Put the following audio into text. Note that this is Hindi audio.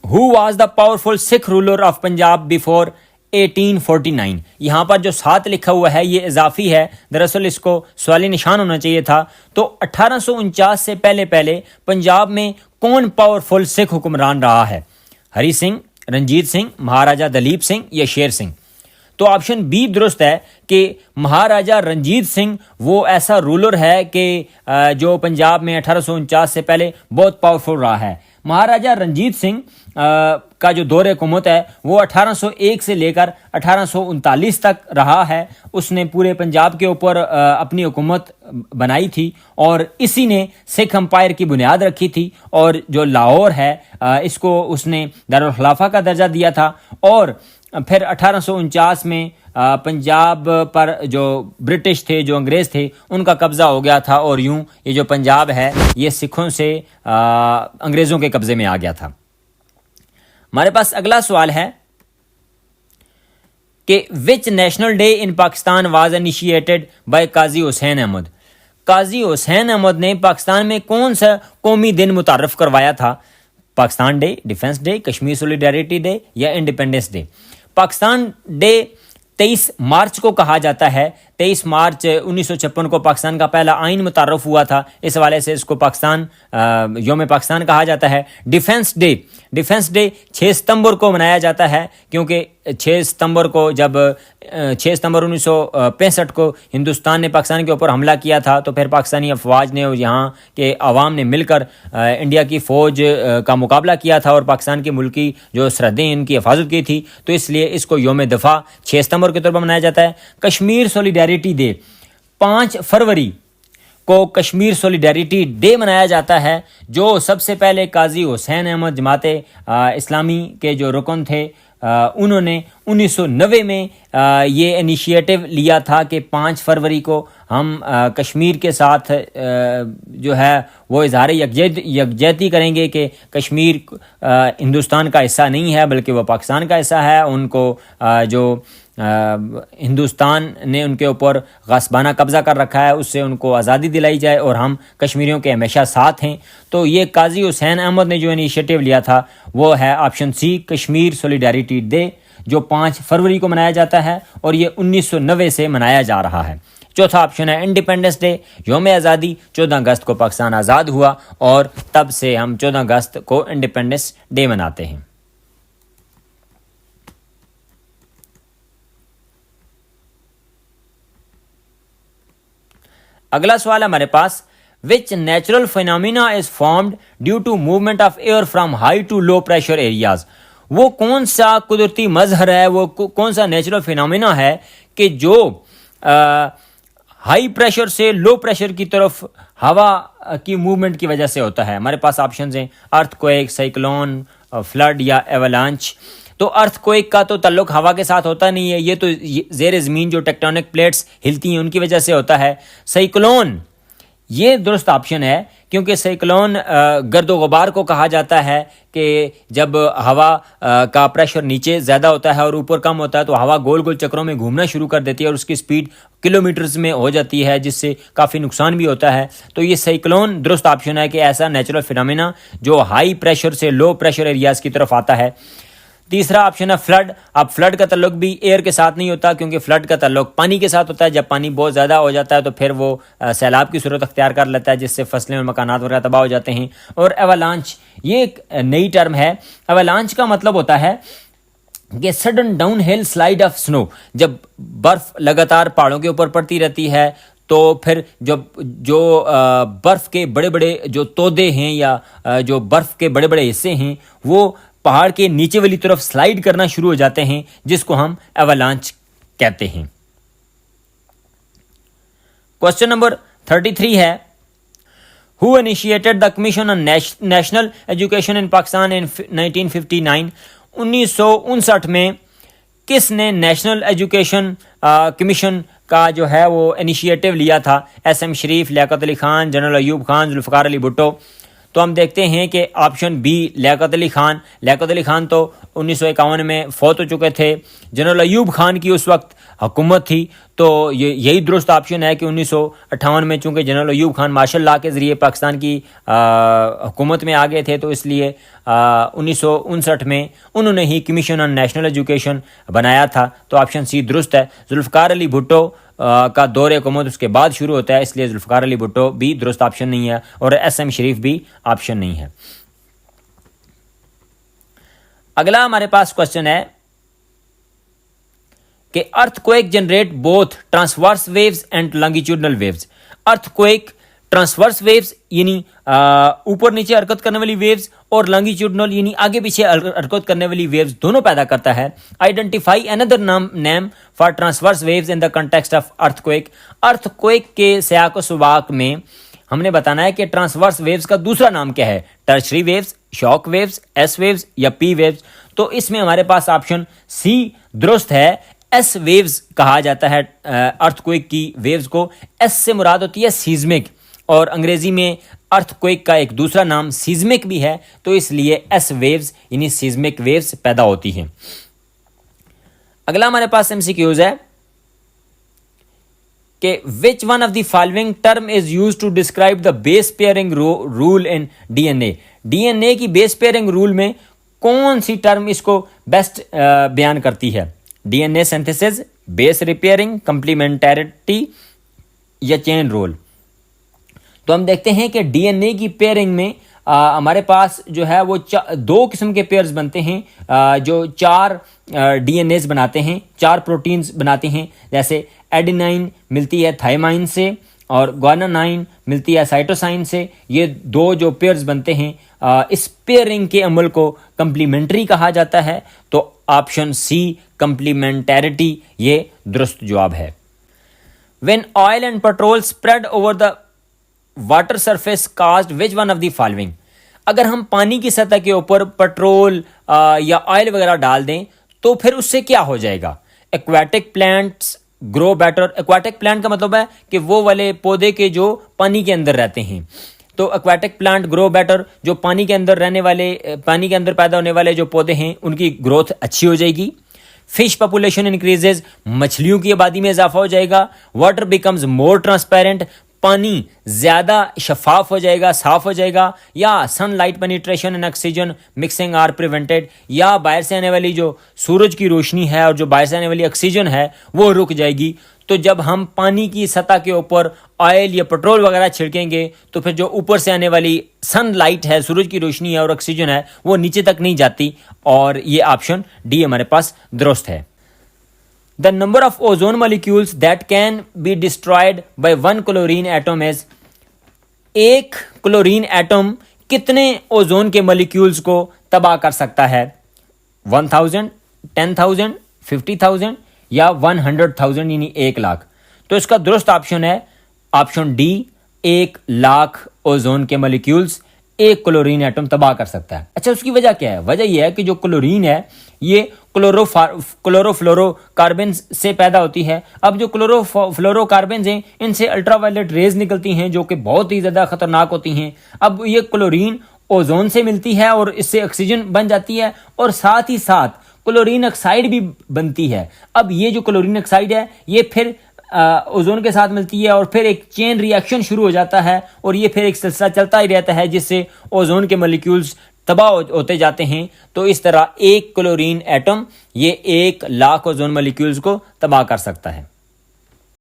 Who was the powerful Sikh ruler of Punjab before 1849। यहाँ पर जो 7 लिखा हुआ है ये इजाफी है, दरअसल इसको सवाली निशान होना चाहिए था। तो 1849 से पहले पहले पंजाब में कौन पावरफुल सिख हुक्मरान रहा है? हरी सिंह, रंजीत सिंह, महाराजा दलीप सिंह या शेर सिंह? तो ऑप्शन बी दुरुस्त है कि महाराजा रंजीत सिंह वो ऐसा रूलर है कि जो पंजाब में 1849 से पहले बहुत पावरफुल रहा है। महाराजा रंजीत सिंह का जो दौर हुकूमत है वो 1801 से लेकर 1839 तक रहा है। उसने पूरे पंजाब के ऊपर अपनी हुकूमत बनाई थी और इसी ने सिख एम्पायर की बुनियाद रखी थी। और जो लाहौर है इसको उसने दारुल खिलाफा का दर्जा दिया था। और फिर 1849 में पंजाब पर जो ब्रिटिश थे, जो अंग्रेज़ थे, उनका कब्ज़ा हो गया था और यूं ये जो पंजाब है ये सिखों से अंग्रेज़ों के कब्ज़े में आ गया था। हमारे पास अगला सवाल है कि which national day in Pakistan was initiated by Qazi Hussain Ahmad. Qazi Hussain Ahmad ने पाकिस्तान में कौन सा कौमी दिन मुतारफ़ करवाया था? Pakistan day, defence day, Kashmir solidarity day या इंडिपेंडेंस डे? पाकिस्तान डे 23 मार्च को कहा जाता है। 23 मार्च 1956 को पाकिस्तान का पहला आइन मुतारफ़ हुआ था, इस हवाले से इसको पाकिस्तान योम पाकिस्तान कहा जाता है। डिफेंस डे 6 सितंबर को मनाया जाता है क्योंकि 6 सितंबर को जब 6 सितंबर 1965 को हिंदुस्तान ने पाकिस्तान के ऊपर हमला किया था तो फिर पाकिस्तानी अफवाज ने और यहाँ के अवाम ने मिलकर इंडिया की फ़ौज का मुकाबला किया था और पाकिस्तान की मुल्की जो सरहदें इनकी हिफाजत की थी, तो इसलिए इसको योम दिफा 6 सितंबर के तौर पर मनाया जाता है। कश्मीर सोलिडारिटी डे 5 फरवरी को कश्मीर सोलिडारिटी डे मनाया जाता है, जो सबसे पहले काजी हुसैन अहमद जमाते इस्लामी के जो रुकन थे उन्होंने 1990 में ये इनिशिएटिव लिया था कि 5 फरवरी को हम कश्मीर के साथ जो है वो इजहार यकजहती करेंगे कि कश्मीर हिंदुस्तान का हिस्सा नहीं है बल्कि वह पाकिस्तान का हिस्सा है। उनको जो हिंदुस्तान ने उनके ऊपर गस्बाना कब्ज़ा कर रखा है उससे उनको आज़ादी दिलाई जाए और हम कश्मीरियों के हमेशा साथ हैं। तो ये काजी हुसैन अहमद ने जो इनिशिएटिव लिया था वो है option C, Kashmir solidarity day, जो 5 फरवरी को मनाया जाता है और ये 1990 से मनाया जा रहा है। चौथा ऑप्शन है इंडिपेंडेंस डे, योम आज़ादी। 14 अगस्त को पाकिस्तान आज़ाद हुआ और तब से हम 14 अगस्त को इंडिपेंडेंस डे मनाते हैं। अगला सवाल हमारे पास, which natural phenomena is formed due to movement of air from high to low pressure areas. वो कौन सा कुदरती मजहर है, वो कौन सा नेचुरल फिनोमिना है कि जो हाई प्रेशर से लो प्रेशर की तरफ हवा की मूवमेंट की वजह से होता है? हमारे पास ऑप्शंस हैं अर्थक्वेक, साइक्लोन, फ्लड या एवलांच। तो अर्थक्वेक का तो ताल्लुक हवा के साथ होता नहीं है, ये तो ज़ेर ज़मीन जो टेक्टोनिक प्लेट्स हिलती हैं उनकी वजह से होता है। साइक्लोन ये दुरुस्त ऑप्शन है क्योंकि साइक्लोन गर्द गुबार को कहा जाता है कि जब हवा का प्रेशर नीचे ज़्यादा होता है और ऊपर कम होता है तो हवा गोल गोल चक्रों में घूमना शुरू कर देती है और उसकी स्पीड किलोमीटर्स में हो जाती है, जिससे काफ़ी नुकसान भी होता है। तो ये साइक्लोन दुरुस्त ऑप्शन है कि ऐसा नेचुरल फिनोमिना जो हाई प्रेशर से लो प्रेशर एरियाज़ की तरफ आता है। तीसरा ऑप्शन है फ्लड। अब फ्लड का ताल्लुक भी एयर के साथ नहीं होता क्योंकि फ्लड का ताल्लुक पानी के साथ होता है। जब पानी बहुत ज़्यादा हो जाता है तो फिर वो सैलाब की सूरत अख्तियार कर लेता है जिससे फसलें और मकानात वगैरह तबाह हो जाते हैं। और एवलांच ये एक नई टर्म है। एवलांच का मतलब होता है कि sudden down hill slide of snow. जब बर्फ़ लगातार पहाड़ों के ऊपर पड़ती रहती है तो फिर जो बर्फ़ के बड़े बड़े जो तोदे हैं या जो बर्फ़ के बड़े बड़े हिस्से हैं वो पहाड़ के नीचे वाली तरफ स्लाइड करना शुरू हो जाते हैं, जिसको हम एवलांच कहते हैं। क्वेश्चन नंबर 33 है, who initiated the commission on national education in Pakistan in 1959। 1959 में किसने नेशनल एजुकेशन कमीशन का जो है वो इनिशिएटिव लिया था? एस एम शरीफ, लियाकत अली खान, जनरल अयूब खान, जुल्फ़िकार अली भुट्टो। तो हम देखते हैं कि ऑप्शन बी लियाकत अली खान तो 1951 में फौत हो चुके थे। जनरल अयूब खान की उस वक्त हुकूमत थी, तो यही दुरुस्त ऑप्शन है कि 1958 में चूंकि general Ayub Khan martial law के ज़रिए पाकिस्तान की हुकूमत में आ गए थे, तो इसलिए 1959 में उन्होंने ही कमीशन ऑन नेशनल एजुकेशन बनाया था। तो ऑप्शन सी दुरुस्त है। जुल्फ़िकार अली भुट्टो का दौर हुकूमत उसके बाद शुरू होता है, इसलिए जुल्फ़िकार अली भुट्टो भी दुरुस्त ऑप्शन नहीं है, और SM शरीफ भी ऑप्शन नहीं है। अगला हमारे पास क्वेश्चन है कि earthquake generate both transverse waves and longitudinal waves. Earthquake transverse waves यानी ऊपर नीचे हरकत करने वाली वेव्स, और लॉन्गिट्यूडनल यानी आगे पीछे हरकत करने वाली वेव्स दोनों पैदा करता है। Identify another name for transverse waves in the context of earthquake. Earthquake के सियाक व सुबाक में हमने बताना है कि ट्रांसवर्स वेव्स का दूसरा नाम क्या है, tertiary waves, shock waves, S waves या पी वेव्स। तो इसमें हमारे पास ऑप्शन सी दुरुस्त है। एस वेव्स कहा जाता है अर्थक्वेक की वेव्स को। एस से मुराद होती है सीज्मिक, और अंग्रेजी में अर्थक्वेक का एक दूसरा नाम सीज्मिक भी है, तो इसलिए एस वेव्स यानी सीज्मिक वेव्स पैदा होती हैं। अगला हमारे पास MCQs है कि which one of the following term is used to describe the base pairing rule in DNA। DNA की बेस पेयरिंग रूल में कौन सी टर्म इसको बेस्ट बयान करती है? DNA सिंथेसिस, बेस रिपेयरिंग, कंप्लीमेंटेरिटी या चेन रोल। तो हम देखते हैं कि DNA की पेयरिंग में हमारे पास जो है वो दो किस्म के पेयर्स बनते हैं जो चार DNAs बनाते हैं, चार प्रोटीन्स बनाते हैं। जैसे एडेनाइन मिलती है थाइमाइन से, और ग्वानिनाइन मिलती है साइटोसाइन से। ये दो जो पेयर्स बनते हैं इस पेयरिंग के अमल को कंप्लीमेंट्री कहा जाता है। तो ऑप्शन सी कंप्लीमेंटेरिटी ये दुरुस्त जवाब है। When oil and petrol spread over the water surface caused which one of the following. अगर हम पानी की सतह के ऊपर पेट्रोल या ऑयल वगैरह डाल दें तो फिर उससे क्या हो जाएगा? Aquatic plants grow better. Aquatic plant का मतलब है कि वो वाले पौधे के जो पानी के अंदर रहते हैं। तो एक्वाटिक प्लांट ग्रो बेटर, जो पानी के अंदर रहने वाले, पानी के अंदर पैदा होने वाले जो पौधे हैं उनकी ग्रोथ अच्छी हो जाएगी। फिश पॉपुलेशन इंक्रीजेज, मछलियों की आबादी में इजाफा हो जाएगा। वाटर बिकम्स मोर ट्रांसपेरेंट, पानी ज्यादा शफाफ हो जाएगा, साफ हो जाएगा। या sunlight penetration and oxygen mixing are prevented, या बाहर से आने वाली जो सूरज की रोशनी है और जो बाहर से आने वाली ऑक्सीजन है वो रुक जाएगी। तो जब हम पानी की सतह के ऊपर ऑयल या पेट्रोल वगैरह छिड़केंगे तो फिर जो ऊपर से आने वाली सनलाइट है, सूरज की रोशनी है और ऑक्सीजन है वो नीचे तक नहीं जाती, और ये ऑप्शन डी हमारे पास दुरुस्त है। The number of ozone molecules that can be destroyed by one chlorine atom is, एक क्लोरीन एटम कितने ओजोन के मॉलिक्यूल्स को तबाह कर सकता है? 1000, 10,000, 50,000 या 100,000 यानी 1 लाख। तो इसका दुरुस्त ऑप्शन है ऑप्शन डी, 1 लाख ओजोन के मॉलिक्यूल्स एक क्लोरीन एटम तबाह कर सकता है। अच्छा, उसकी वजह क्या है? वजह यह है कि जो क्लोरीन है ये क्लोरोफ्लोरोकार्बन से पैदा होती है। अब जो क्लोरोफ्लोरोकार्बन हैं इनसे अल्ट्रावायलेट रेज निकलती हैं जो कि बहुत ही ज़्यादा खतरनाक होती हैं। अब ये क्लोरीन ओजोन से मिलती है और इससे ऑक्सीजन बन जाती है, और साथ ही साथ क्लोरीन ऑक्साइड भी बनती है। अब ये जो क्लोरीन ऑक्साइड है ये फिर ओजोन के साथ मिलती है और फिर एक चेन रिएक्शन शुरू हो जाता है, और ये फिर एक सिलसिला चलता ही रहता है जिससे ओजोन के मॉलिक्यूल्स तबाह होते जाते हैं। तो इस तरह एक क्लोरीन एटम ये 1 लाख ओजोन मॉलिक्यूल्स को तबाह कर सकता है।